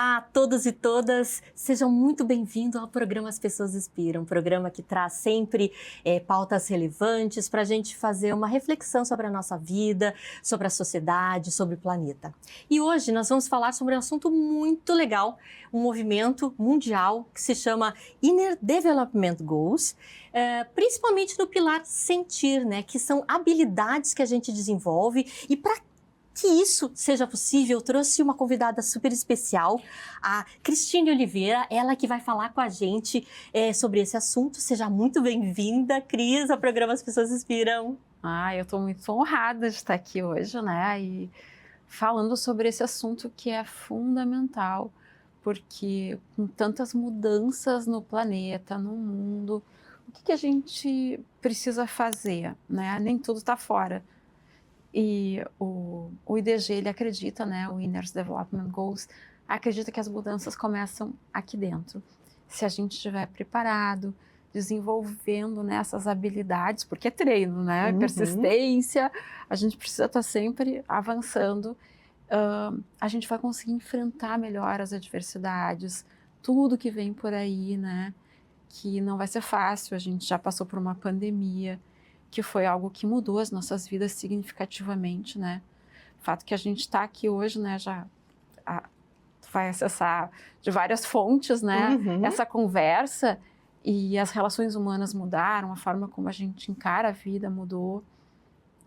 Olá a todos e todas, sejam muito bem-vindos ao programa As Pessoas Inspiram, um programa que traz sempre pautas relevantes para a gente fazer uma reflexão sobre a nossa vida, sobre a sociedade, sobre o planeta. E hoje nós vamos falar sobre um assunto muito legal, um movimento mundial que se chama Inner Development Goals, principalmente no pilar sentir, né, que são habilidades que a gente desenvolve e para que isso seja possível, eu trouxe uma convidada super especial, a Cristine Oliveira, ela que vai falar com a gente sobre esse assunto. Seja muito bem-vinda, Cris, ao programa As Pessoas Inspiram. Eu estou muito honrada de estar aqui hoje, né, e falando sobre esse assunto que é fundamental, porque com tantas mudanças no planeta, no mundo, o que a gente precisa fazer, né? Nem tudo está fora. E o IDG, ele acredita, né, o Inner Development Goals, acredita que as mudanças começam aqui dentro. Se a gente estiver preparado, desenvolvendo, né, essas habilidades, porque é treino, né, persistência, a gente precisa estar sempre avançando, a gente vai conseguir enfrentar melhor as adversidades, tudo que vem por aí, né, que não vai ser fácil. A gente já passou por uma pandemia, que foi algo que mudou as nossas vidas significativamente, né? O fato que a gente está aqui hoje, né, vai acessar de várias fontes, né, essa conversa, e as relações humanas mudaram, a forma como a gente encara a vida mudou.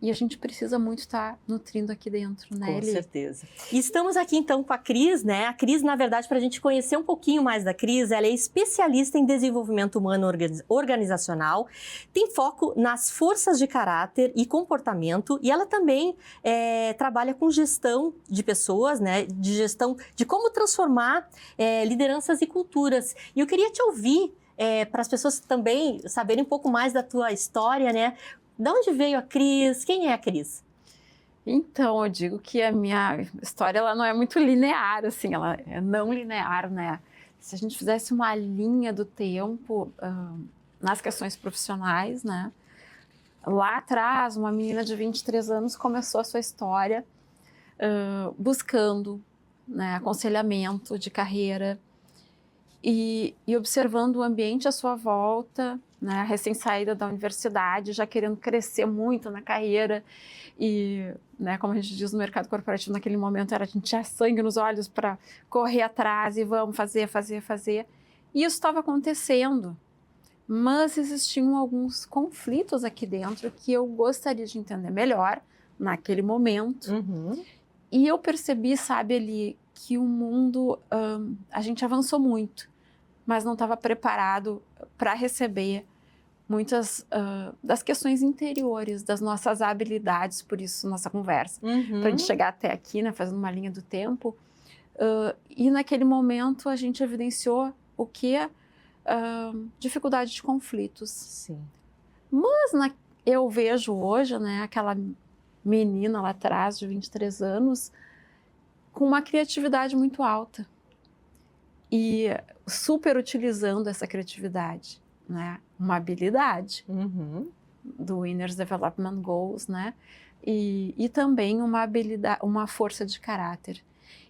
E a gente precisa muito estar nutrindo aqui dentro, né? Com certeza. E estamos aqui então com a Cris, né? A Cris, na verdade, para a gente conhecer um pouquinho mais da Cris, ela é especialista em desenvolvimento humano organizacional, tem foco nas forças de caráter e comportamento, e ela também trabalha com gestão de pessoas, né? De gestão de como transformar lideranças e culturas. E eu queria te ouvir, para as pessoas também saberem um pouco mais da tua história, né? De onde veio a Cris? Quem é a Cris? Então, eu digo que a minha história ela não é muito linear, assim, ela é não linear, né? Se a gente fizesse uma linha do tempo nas questões profissionais, né? Lá atrás, uma menina de 23 anos começou a sua história buscando, né, aconselhamento de carreira e observando o ambiente à sua volta, né, recém-saída da universidade, já querendo crescer muito na carreira e, né, como a gente diz no mercado corporativo, naquele momento a gente tinha sangue nos olhos para correr atrás e vamos fazer. E isso estava acontecendo, mas existiam alguns conflitos aqui dentro que eu gostaria de entender melhor naquele momento. E eu percebi, sabe, ali, que o mundo, a gente avançou muito, mas não estava preparado para receber muitas das questões interiores, das nossas habilidades, por isso nossa conversa. Para a gente chegar até aqui, né, fazendo uma linha do tempo, e naquele momento a gente evidenciou o que é dificuldade de conflitos. Sim. Mas eu vejo hoje, né, aquela menina lá atrás, de 23 anos, com uma criatividade muito alta e super utilizando essa criatividade, né? Uma habilidade do Inner Development Goals, né? E também uma habilidade, uma força de caráter.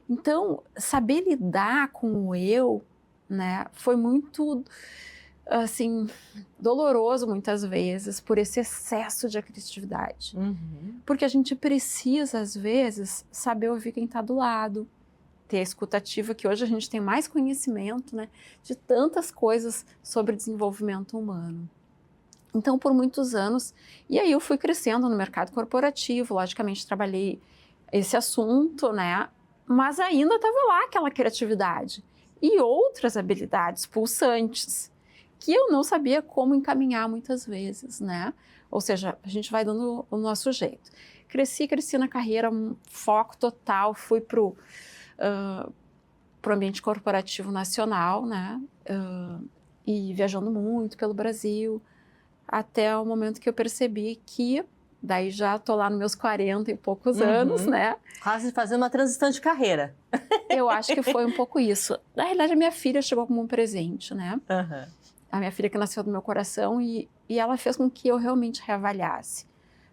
Então, saber lidar com o eu, né, foi muito, assim, doloroso muitas vezes por esse excesso de criatividade. Porque a gente precisa, às vezes, saber ouvir quem está do lado, ter a escutativa, que hoje a gente tem mais conhecimento, né, de tantas coisas sobre desenvolvimento humano. Então, por muitos anos, e aí eu fui crescendo no mercado corporativo, logicamente trabalhei esse assunto, né, mas ainda estava lá aquela criatividade e outras habilidades pulsantes que eu não sabia como encaminhar muitas vezes, né? Ou seja, a gente vai dando o nosso jeito. Cresci na carreira, um foco total, fui pro ambiente corporativo nacional, né? E viajando muito pelo Brasil, até o momento que eu percebi que, daí já tô lá nos meus 40 e poucos anos, né? Quase fazendo uma transição de carreira. Eu acho que foi um pouco isso. Na realidade, a minha filha chegou como um presente, né? A minha filha que nasceu do meu coração e ela fez com que eu realmente reavaliasse,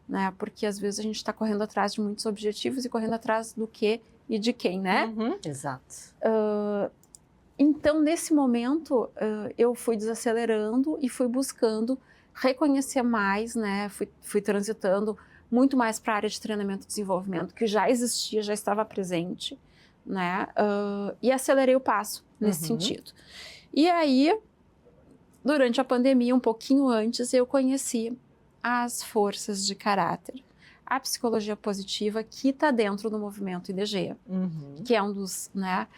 né? Porque às vezes a gente está correndo atrás de muitos objetivos e correndo atrás do que e de quem, né? Exato. Então, nesse momento, eu fui desacelerando e fui buscando reconhecer mais, né? Fui transitando muito mais para a área de treinamento e desenvolvimento, que já existia, já estava presente, né? E acelerei o passo nesse sentido. E aí, durante a pandemia, um pouquinho antes, eu conheci as forças de caráter, a psicologia positiva, que está dentro do movimento IDG, que é um dos, né,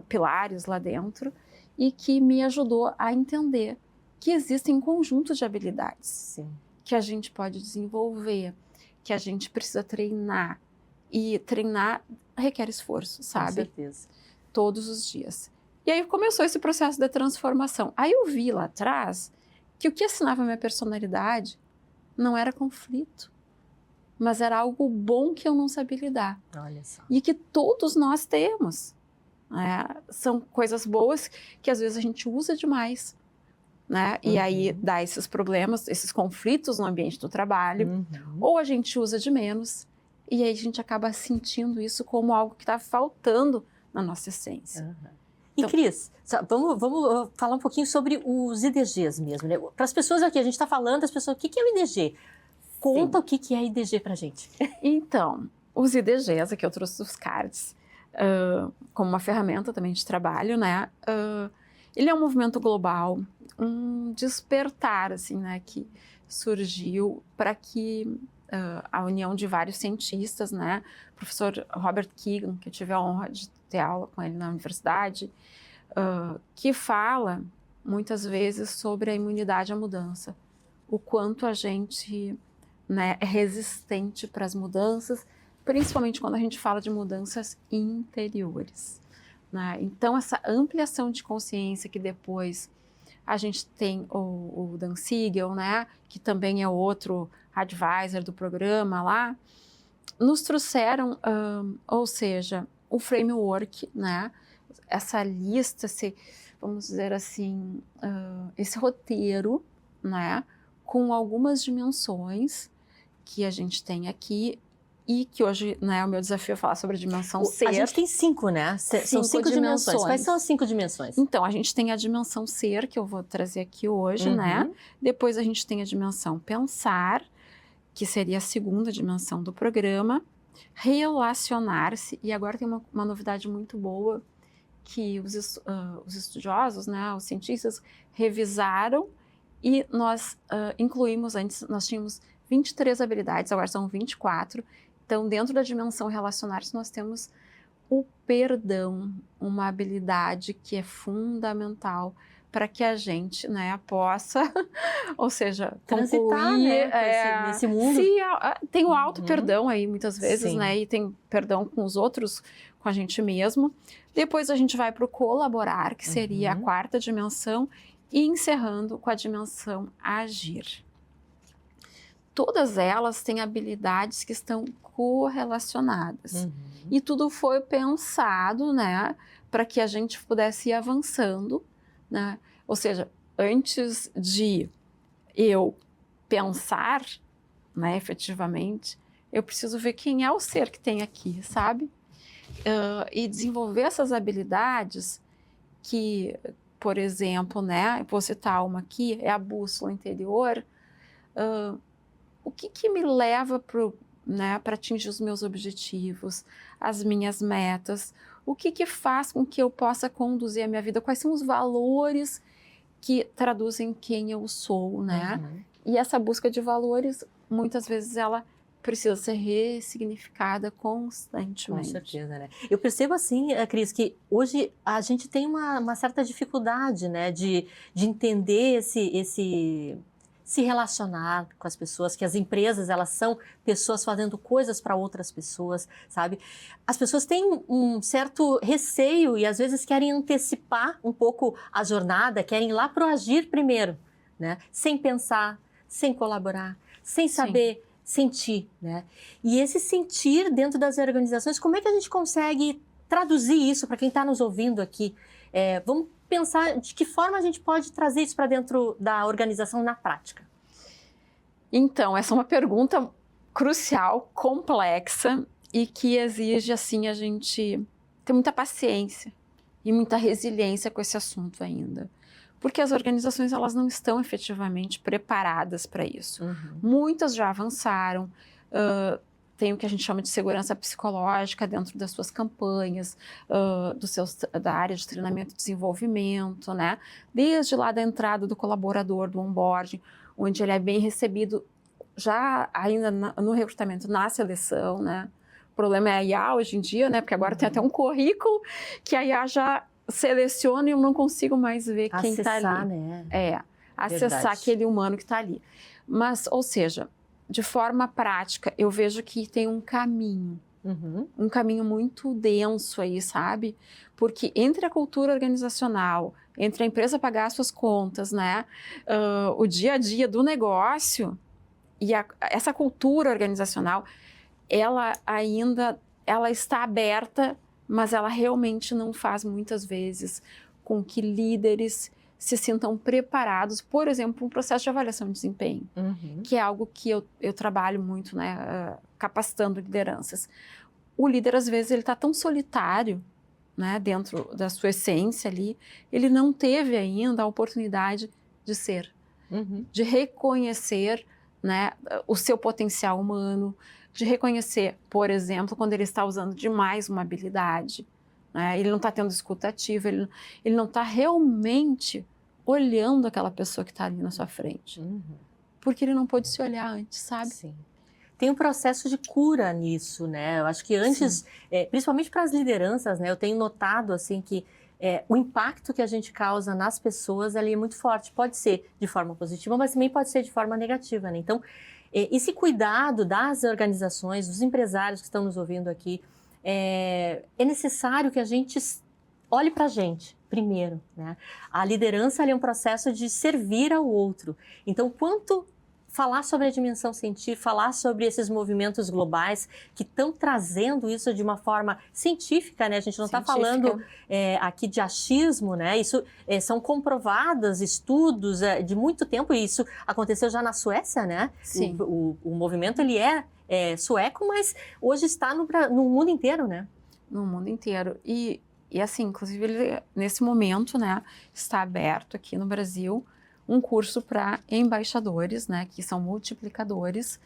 pilares lá dentro, e que me ajudou a entender que existem conjuntos de habilidades que a gente pode desenvolver, que a gente precisa treinar, e treinar requer esforço, sabe? Com certeza. Todos os dias. E aí começou esse processo de transformação. Aí eu vi lá atrás que o que assinava a minha personalidade não era conflito, mas era algo bom que eu não sabia lidar. Olha só. E que todos nós temos. São coisas boas que às vezes a gente usa demais, né? E aí dá esses problemas, esses conflitos no ambiente do trabalho, ou a gente usa de menos, e aí a gente acaba sentindo isso como algo que está faltando na nossa essência. E Cris, vamos falar um pouquinho sobre os IDGs mesmo, né? Para as pessoas aqui, a gente está falando, as pessoas, o que é o IDG? Conta o que é IDG para a gente. Então, os IDGs, aqui eu trouxe os cards, como uma ferramenta também de trabalho, né? Ele é um movimento global, um despertar, assim, né, que surgiu para que a união de vários cientistas, né? O professor Robert Keegan, que eu tive a honra de ter aula com ele na universidade, que fala muitas vezes sobre a imunidade à mudança, o quanto a gente, né, é resistente para as mudanças, principalmente quando a gente fala de mudanças interiores, né? Então, essa ampliação de consciência que depois a gente tem o Dan Siegel, né, que também é outro advisor do programa lá, nos trouxeram, ou seja, o framework, né, essa lista, vamos dizer assim, esse roteiro, né, com algumas dimensões que a gente tem aqui e que hoje, né, o meu desafio é falar sobre a dimensão ser. A gente tem 5, né? São 5 dimensões. Quais são as 5 dimensões? Então, a gente tem a dimensão ser, que eu vou trazer aqui hoje, né? Depois a gente tem a dimensão pensar, que seria a segunda dimensão do programa, relacionar-se, e agora tem uma novidade muito boa, que os estudiosos, né, os cientistas, revisaram e nós incluímos, antes nós tínhamos 23 habilidades, agora são 24. Então, dentro da dimensão relacionar-se, nós temos o perdão, uma habilidade que é fundamental para que a gente, né, possa, ou seja, transitar, concluir, né, nesse mundo. Tem o auto-perdão aí, muitas vezes, né, e tem perdão com os outros, com a gente mesmo. Depois a gente vai para o colaborar, que seria a quarta dimensão, e encerrando com a dimensão agir. Todas elas têm habilidades que estão correlacionadas. E tudo foi pensado, né, para que a gente pudesse ir avançando, né? Ou seja, antes de eu pensar, né, efetivamente, eu preciso ver quem é o ser que tem aqui, sabe? E desenvolver essas habilidades que, por exemplo, né, vou citar uma aqui, é a bússola interior. O que me leva para atingir os meus objetivos, as minhas metas? O que faz com que eu possa conduzir a minha vida? Quais são os valores que traduzem quem eu sou, né? E essa busca de valores, muitas vezes, ela precisa ser ressignificada constantemente. Com certeza, né? Eu percebo assim, Cris, que hoje a gente tem uma certa dificuldade, né, de entender se relacionar com as pessoas, que as empresas, elas são pessoas fazendo coisas para outras pessoas, sabe? As pessoas têm um certo receio e às vezes querem antecipar um pouco a jornada, querem ir lá pro agir primeiro, né? Sem pensar, sem colaborar, sem saber sentir, né? E esse sentir dentro das organizações, como é que a gente consegue traduzir isso para quem está nos ouvindo aqui? Vamos pensar de que forma a gente pode trazer isso para dentro da organização na prática. Então, essa é uma pergunta crucial, complexa e que exige, assim, a gente ter muita paciência e muita resiliência com esse assunto ainda. Porque as organizações, elas não estão efetivamente preparadas para isso. Muitas já avançaram, tem o que a gente chama de segurança psicológica dentro das suas campanhas, da área de treinamento e desenvolvimento, né? Desde lá da entrada do colaborador, do onboarding, onde ele é bem recebido já ainda no recrutamento, na seleção, né? O problema é a IA hoje em dia, né? Porque agora tem até um currículo que a IA já seleciona e eu não consigo mais ver quem está ali. Né? Acessar aquele humano que está ali. Mas, ou seja, de forma prática, eu vejo que tem um caminho muito denso aí, sabe? Porque entre a cultura organizacional, entre a empresa pagar suas contas, né? O dia a dia do negócio e essa cultura organizacional, ela está aberta, mas ela realmente não faz muitas vezes com que líderes se sintam preparados, por exemplo, um processo de avaliação de desempenho, que é algo que eu trabalho muito, né, capacitando lideranças. O líder, às vezes, ele está tão solitário, né, dentro da sua essência ali, ele não teve ainda a oportunidade de ser, de reconhecer, né, o seu potencial humano, de reconhecer, por exemplo, quando ele está usando demais uma habilidade, né? Ele não está tendo escuta ativa, ele não está realmente olhando aquela pessoa que está ali na sua frente, porque ele não pôde se olhar antes, sabe? Sim. Tem um processo de cura nisso, né? Eu acho que antes, principalmente para as lideranças, né? Eu tenho notado, assim, que o impacto que a gente causa nas pessoas ali é muito forte. Pode ser de forma positiva, mas também pode ser de forma negativa, né? Então, esse cuidado das organizações, dos empresários que estão nos ouvindo aqui, é necessário que a gente olhe para a gente primeiro, né? A liderança é um processo de servir ao outro. Então, quanto falar sobre a dimensão científica, falar sobre esses movimentos globais que estão trazendo isso de uma forma científica, né? A gente não está falando aqui de achismo, né? Isso são comprovados estudos de muito tempo, e isso aconteceu já na Suécia, né? Sim. O movimento, ele é sueco, mas hoje está no mundo inteiro, né? No mundo inteiro. E assim, inclusive, ele, nesse momento, né, está aberto aqui no Brasil um curso para embaixadores, né, que são multiplicadores,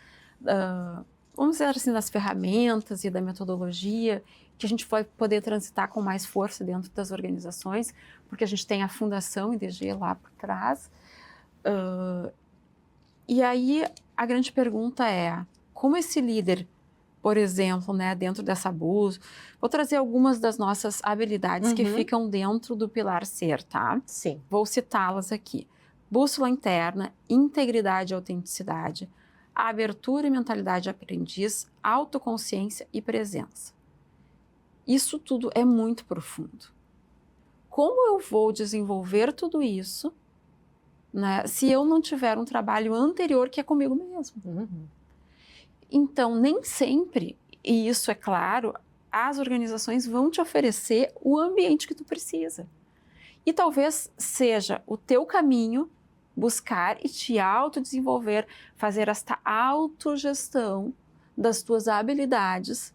vamos dizer assim, das ferramentas e da metodologia, que a gente vai poder transitar com mais força dentro das organizações, porque a gente tem a Fundação IDG lá por trás. E aí, a grande pergunta é, como esse líder, por exemplo, né, dentro dessa bússola, vou trazer algumas das nossas habilidades que ficam dentro do pilar ser, tá? Sim. Vou citá-las aqui. Bússola interna, integridade e autenticidade, abertura e mentalidade de aprendiz, autoconsciência e presença. Isso tudo é muito profundo. Como eu vou desenvolver tudo isso, né, se eu não tiver um trabalho anterior que é comigo mesmo? Então, nem sempre, e isso é claro, as organizações vão te oferecer o ambiente que tu precisa. E talvez seja o teu caminho buscar e te autodesenvolver, fazer esta autogestão das tuas habilidades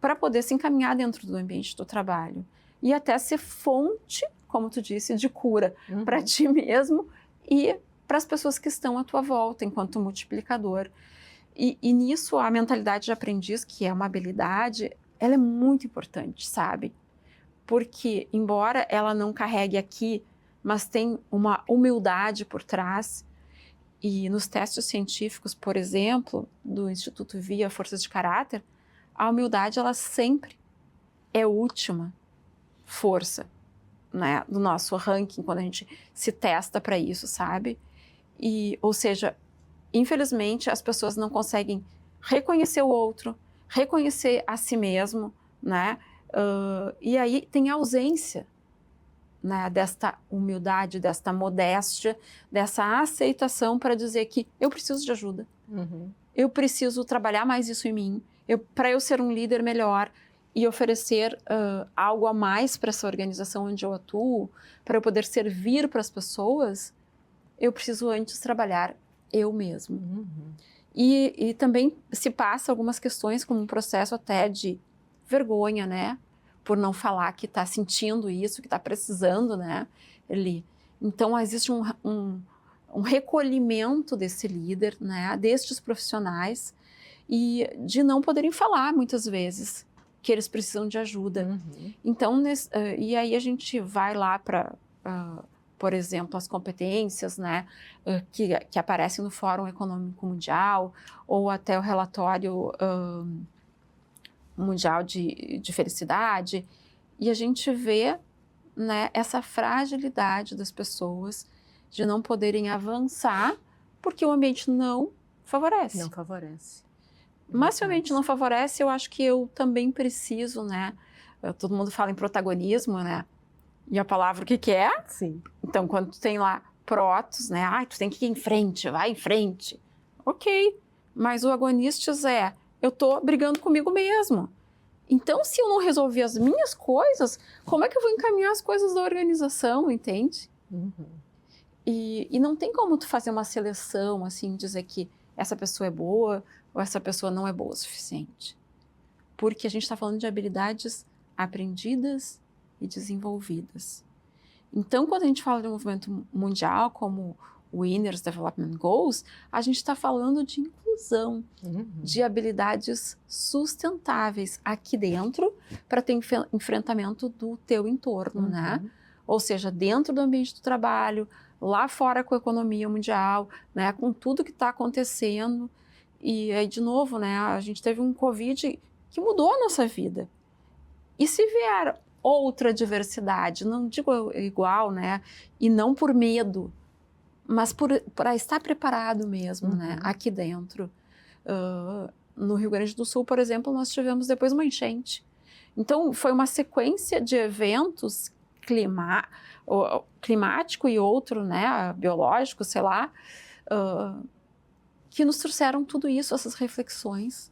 para poder se encaminhar dentro do ambiente do trabalho. E até ser fonte, como tu disse, de cura para ti mesmo e para as pessoas que estão à tua volta, enquanto multiplicador. E nisso, a mentalidade de aprendiz, que é uma habilidade, ela é muito importante, sabe? Porque, embora ela não carregue aqui, mas tem uma humildade por trás. E nos testes científicos, por exemplo, do Instituto VIA Forças de Caráter, a humildade, ela sempre é a última força, né, do nosso ranking, quando a gente se testa para isso, sabe? Ou seja, infelizmente, as pessoas não conseguem reconhecer o outro, reconhecer a si mesmo, né? E aí tem a ausência, né, desta humildade, desta modéstia, dessa aceitação para dizer que eu preciso de ajuda, eu preciso trabalhar mais isso em mim, para eu ser um líder melhor e oferecer algo a mais para essa organização onde eu atuo, para eu poder servir para as pessoas, eu preciso antes trabalhar eu mesmo. E também se passa algumas questões como um processo até de vergonha, né? Por não falar que está sentindo isso, que está precisando, né? Então, existe um recolhimento desse líder, né? Destes profissionais, e de não poderem falar, muitas vezes, que eles precisam de ajuda. Uhum. Então, e aí a gente vai lá para... por exemplo, as competências, né, que aparecem no Fórum Econômico Mundial, ou até o relatório mundial de felicidade, e a gente vê, né, essa fragilidade das pessoas de não poderem avançar porque o ambiente não favorece. Não favorece. Mas se o ambiente não favorece, eu acho que eu também preciso, né? Todo mundo fala em protagonismo, né? E a palavra o que é? Sim. Então, quando tu tem lá protos, né? Tu tem que ir em frente, vai em frente. Ok, mas o agonistas eu tô brigando comigo mesmo. Então, se eu não resolver as minhas coisas, como é que eu vou encaminhar as coisas da organização, entende? Uhum. E não tem como tu fazer uma seleção, assim, dizer que essa pessoa é boa ou essa pessoa não é boa o suficiente. Porque a gente está falando de habilidades aprendidas e desenvolvidas. Então, quando a gente fala de um movimento mundial como o Winners Development Goals, a gente está falando de inclusão, de habilidades sustentáveis aqui dentro para ter enfrentamento do teu entorno, né? Ou seja, dentro do ambiente do trabalho, lá fora com a economia mundial, né? Com tudo que está acontecendo. E aí, de novo, né? A gente teve um Covid que mudou a nossa vida. E se vier outra diversidade, não digo igual, né? E não por medo, mas para estar preparado mesmo, né? Aqui dentro. No Rio Grande do Sul, por exemplo, nós tivemos depois uma enchente. Então, foi uma sequência de eventos climático e outro, né? Biológico, sei lá, que nos trouxeram tudo isso, essas reflexões.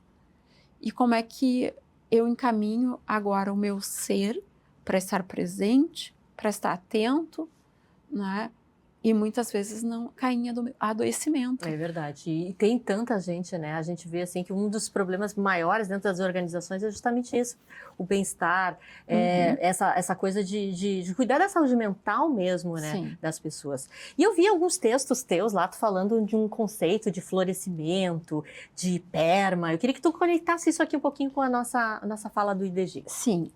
E como é que eu encaminho agora o meu ser para estar presente, para estar atento, né? E muitas vezes não cair em adoecimento. É verdade. E tem tanta gente, né? A gente vê assim que um dos problemas maiores dentro das organizações é justamente isso, o bem-estar, essa coisa de cuidar da saúde mental mesmo, né? Sim. Das pessoas. E eu vi alguns textos teus lá, tu falando de um conceito de florescimento, de perma. Eu queria que tu conectasse isso aqui um pouquinho com a nossa fala do IDG. Sim.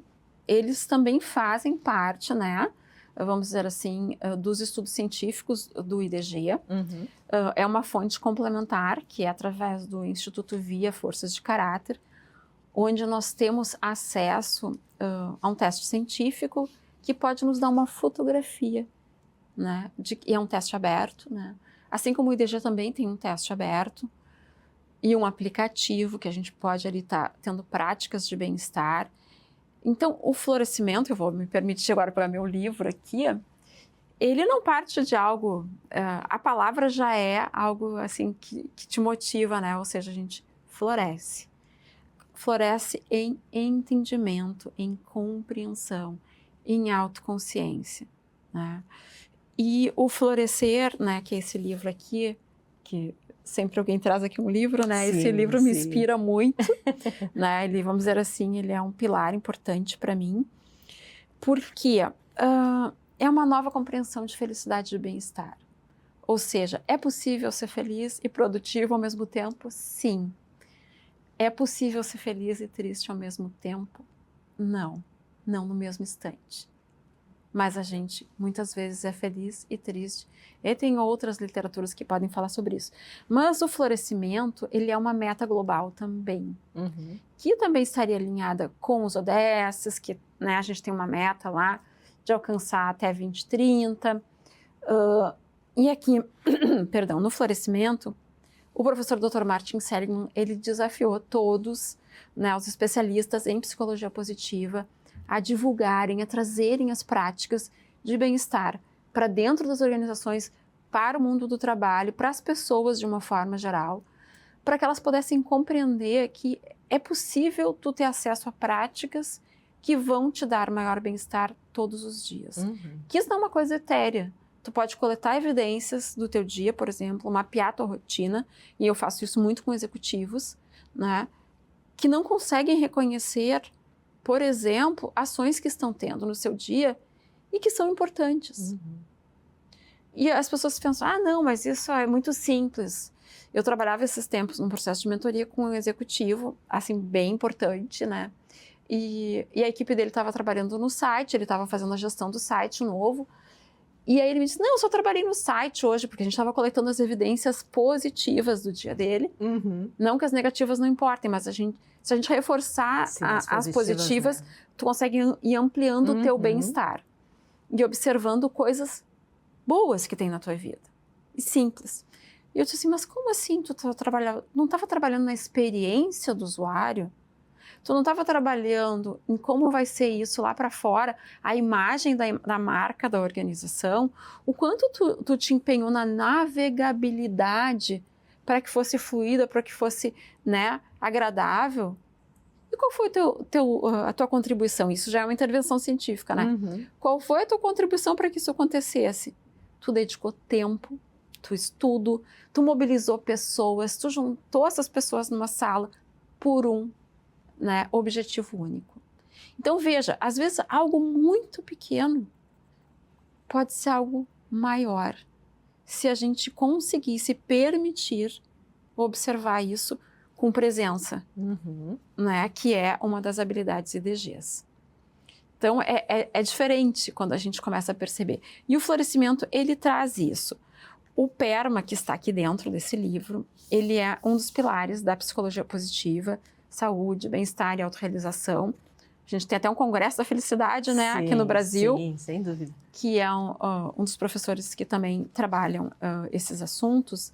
Eles também fazem parte, né? Vamos dizer assim, dos estudos científicos do IDG. É uma fonte complementar, que é através do Instituto Via Forças de Caráter, onde nós temos acesso a um teste científico que pode nos dar uma fotografia, né? E é um teste aberto, né? Assim como o IDG também tem um teste aberto e um aplicativo que a gente pode ali estar tendo práticas de bem-estar. Então, o florescimento, eu vou me permitir agora pegar meu livro aqui, ele não parte de algo, a palavra já é algo assim que te motiva, né? Ou seja, a gente floresce. Floresce em entendimento, em compreensão, em autoconsciência, né? E o Florescer, né, que é esse livro aqui, que sempre alguém traz aqui um livro, né? Sim, esse livro me inspira muito, né? Ele, vamos dizer assim, ele é um pilar importante para mim, porque é uma nova compreensão de felicidade e de bem-estar. Ou seja, é possível ser feliz e produtivo ao mesmo tempo? Sim. É possível ser feliz e triste ao mesmo tempo? Não. Não no mesmo instante. Mas a gente muitas vezes é feliz e triste. E tem outras literaturas que podem falar sobre isso. Mas o florescimento, ele é uma meta global também. Que também estaria alinhada com os ODS, que, né, a gente tem uma meta lá de alcançar até 2030. E aqui, perdão, no florescimento, o professor Dr. Martin Seligman, ele desafiou todos, né, os especialistas em psicologia positiva a divulgarem, a trazerem as práticas de bem-estar para dentro das organizações, para o mundo do trabalho, para as pessoas de uma forma geral, para que elas pudessem compreender que é possível tu ter acesso a práticas que vão te dar maior bem-estar todos os dias. Que isso não é uma coisa etérea, Tu pode coletar evidências do teu dia, por exemplo, mapear a tua rotina, e eu faço isso muito com executivos, né, que não conseguem reconhecer, por exemplo, ações que estão tendo no seu dia e que são importantes. E as pessoas pensam, não, mas isso é muito simples. Eu trabalhava esses tempos num processo de mentoria com um executivo, assim, bem importante, né? E a equipe dele estava trabalhando no site, ele estava fazendo a gestão do site novo. E aí ele me disse, não, eu só trabalhei no site hoje, porque a gente estava coletando as evidências positivas do dia dele. Não que as negativas não importem, mas se a gente reforçar Sim, as positivas, né? tu consegue ir ampliando o teu bem-estar. E observando coisas boas que tem na tua vida. E simples. E eu disse assim, mas como assim tu não estava trabalhando na experiência do usuário? Tu não estava trabalhando em como vai ser isso lá para fora, a imagem da marca, da organização, o quanto tu te empenhou na navegabilidade para que fosse fluida, para que fosse, né, agradável? E qual foi a tua contribuição? Isso já é uma intervenção científica, né? Qual foi a tua contribuição para que isso acontecesse? Tu dedicou tempo, tu estudo, tu mobilizou pessoas, tu juntou essas pessoas numa sala por né, objetivo único. Então veja, às vezes algo muito pequeno pode ser algo maior, se a gente conseguir se permitir observar isso com presença, né, que é uma das habilidades IDGs. Então é diferente quando a gente começa a perceber. E o florescimento, ele traz isso. O PERMA, que está aqui dentro desse livro, ele é um dos pilares da psicologia positiva, saúde, bem-estar e autorrealização. A gente tem até um congresso da felicidade, né, aqui no Brasil. Sim, sem dúvida. Que é um dos professores que também trabalham esses assuntos.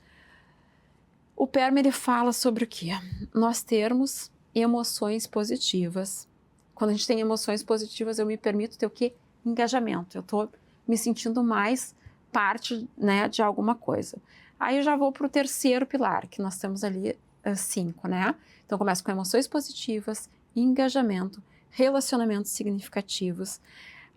O PERMA, ele fala sobre o quê? Nós termos emoções positivas. Quando a gente tem emoções positivas, eu me permito ter o quê? Engajamento. Eu estou me sentindo mais parte, né, de alguma coisa. Aí eu já vou para o terceiro pilar, que nós temos ali 5, né? Então, começa com emoções positivas, engajamento, relacionamentos significativos.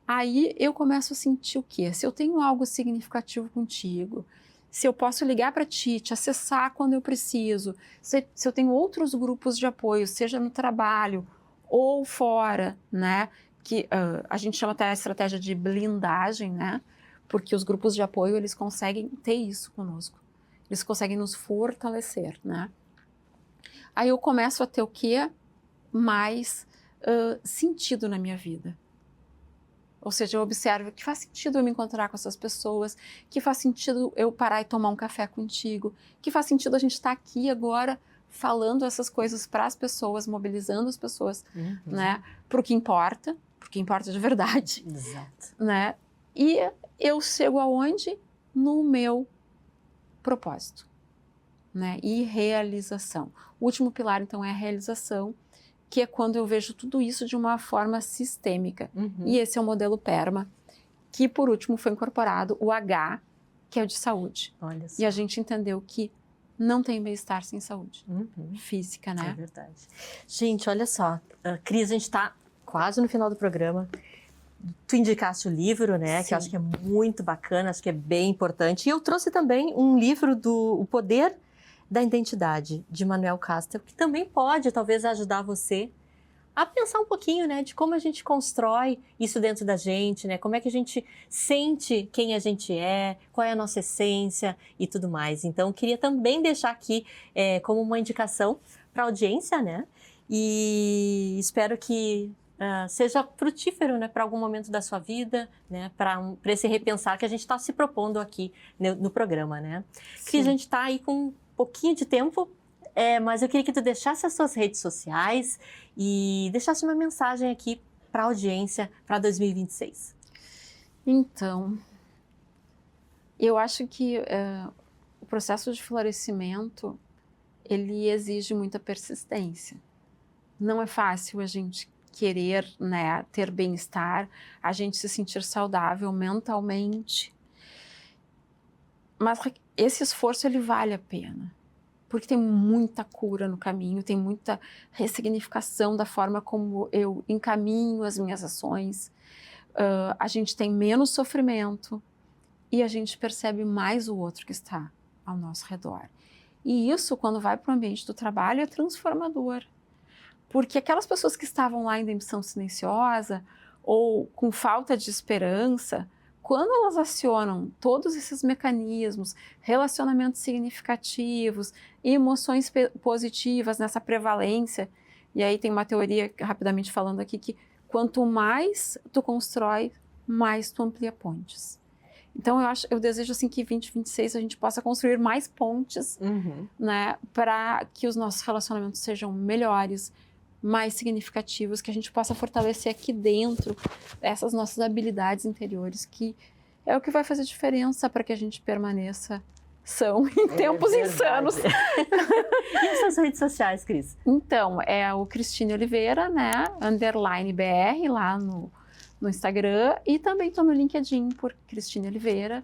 Aí eu começo a sentir o quê? Se eu tenho algo significativo contigo, se eu posso ligar para ti, te acessar quando eu preciso, se eu tenho outros grupos de apoio, seja no trabalho ou fora, né? Que a gente chama até a estratégia de blindagem, né? Porque os grupos de apoio, eles conseguem ter isso conosco. Eles conseguem nos fortalecer, né? Aí eu começo a ter o quê? Mais sentido na minha vida. Ou seja, eu observo que faz sentido eu me encontrar com essas pessoas, que faz sentido eu parar e tomar um café contigo, que faz sentido a gente estar aqui agora falando essas coisas para as pessoas, mobilizando as pessoas, né? Para o que importa de verdade. Exato. Né? E eu chego aonde? No meu propósito, né? E realização. O último pilar, então, é a realização, que é quando eu vejo tudo isso de uma forma sistêmica. E esse é o modelo PERMA, que, por último, foi incorporado o H, que é o de saúde. Olha só. E a gente entendeu que não tem bem-estar sem saúde física, né? É verdade. Gente, olha só, Cris, a gente está quase no final do programa. Tu indicaste o livro, né? Sim. Que eu acho que é muito bacana, acho que é bem importante. E eu trouxe também um livro do O Poder da Identidade, de Manuel Castel, que também pode, talvez, ajudar você a pensar um pouquinho, né? De como a gente constrói isso dentro da gente, né? Como é que a gente sente quem a gente é, qual é a nossa essência e tudo mais. Então, queria também deixar aqui como uma indicação para a audiência, né? E espero que seja frutífero, né, para algum momento da sua vida, né, para esse repensar que a gente está se propondo aqui no programa, né? Que a gente está aí com um pouquinho de tempo, mas eu queria que tu deixasse as suas redes sociais e deixasse uma mensagem aqui para a audiência para 2026. Então, eu acho que o processo de florescimento, ele exige muita persistência. Não é fácil a gente querer, né, ter bem-estar, a gente se sentir saudável mentalmente. Mas esse esforço, ele vale a pena. Porque tem muita cura no caminho, tem muita ressignificação da forma como eu encaminho as minhas ações. A gente tem menos sofrimento. e a gente percebe mais o outro que está ao nosso redor. E isso, quando vai para o ambiente do trabalho, é transformador. Porque aquelas pessoas que estavam lá em demissão silenciosa ou com falta de esperança, quando elas acionam todos esses mecanismos, relacionamentos significativos, emoções positivas nessa prevalência, e aí tem uma teoria, rapidamente falando aqui, que quanto mais tu constrói, mais tu amplia pontes. Então eu desejo assim que 2026 a gente possa construir mais pontes, né, para que os nossos relacionamentos sejam melhores, mais significativos, que a gente possa fortalecer aqui dentro essas nossas habilidades interiores, que é o que vai fazer diferença para que a gente permaneça são em tempos insanos. E as suas redes sociais, Cris? Então, é o Cristine Oliveira, né, _BR, lá no Instagram, e também estou no LinkedIn por Cristine Oliveira,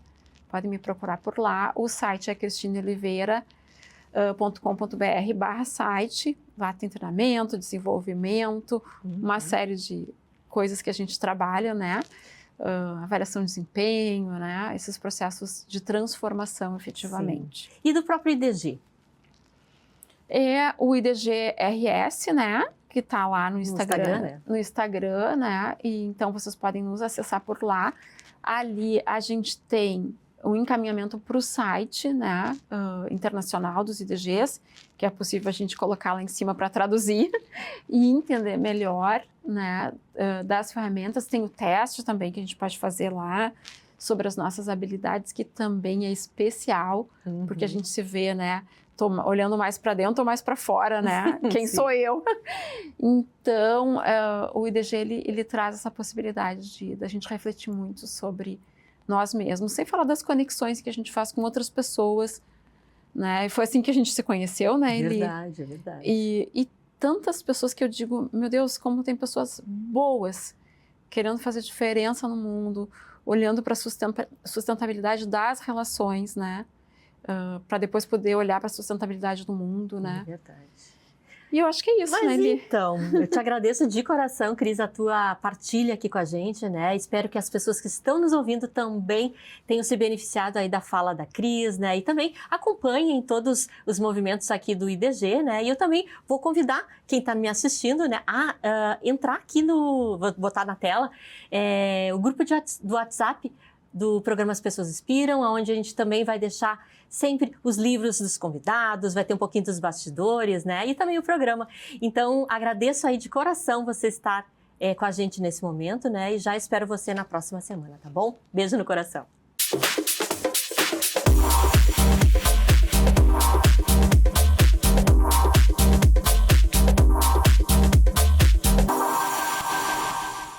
podem me procurar por lá. O site é cristineoliveira.com.br/site, lá tem treinamento, desenvolvimento, uma série de coisas que a gente trabalha, né, avaliação de desempenho, né, esses processos de transformação efetivamente. Sim. E do próprio IDG? É o IDG RS, né, que está lá no Instagram, né, e então vocês podem nos acessar por lá. Ali a gente tem o encaminhamento para o site, né, internacional dos IDGs, que é possível a gente colocar lá em cima para traduzir e entender melhor, né, das ferramentas. Tem o teste também que a gente pode fazer lá sobre as nossas habilidades, que também é especial, porque a gente se vê, né, tô olhando mais para dentro ou mais para fora, né? Quem sou eu? Então, o IDG, ele traz essa possibilidade da gente refletir muito sobre nós mesmos, sem falar das conexões que a gente faz com outras pessoas, né? E foi assim que a gente se conheceu, né, Eli? Verdade, é verdade. E tantas pessoas que eu digo, meu Deus, como tem pessoas boas, querendo fazer diferença no mundo, olhando para a sustentabilidade das relações, né? Para depois poder olhar para a sustentabilidade do mundo, né? É verdade. E eu acho que é isso, Mas né, Eli? Então, eu te agradeço de coração, Cris, a tua partilha aqui com a gente, né? Espero que as pessoas que estão nos ouvindo também tenham se beneficiado aí da fala da Cris, né? E também acompanhem todos os movimentos aqui do IDG, né? E eu também vou convidar quem está me assistindo, né, a entrar aqui vou botar na tela, o grupo do WhatsApp do programa As Pessoas Inspiram, onde a gente também vai deixar sempre os livros dos convidados, vai ter um pouquinho dos bastidores, né? E também o programa. Então, agradeço aí de coração você estar com a gente nesse momento, né? E já espero você na próxima semana, tá bom? Beijo no coração.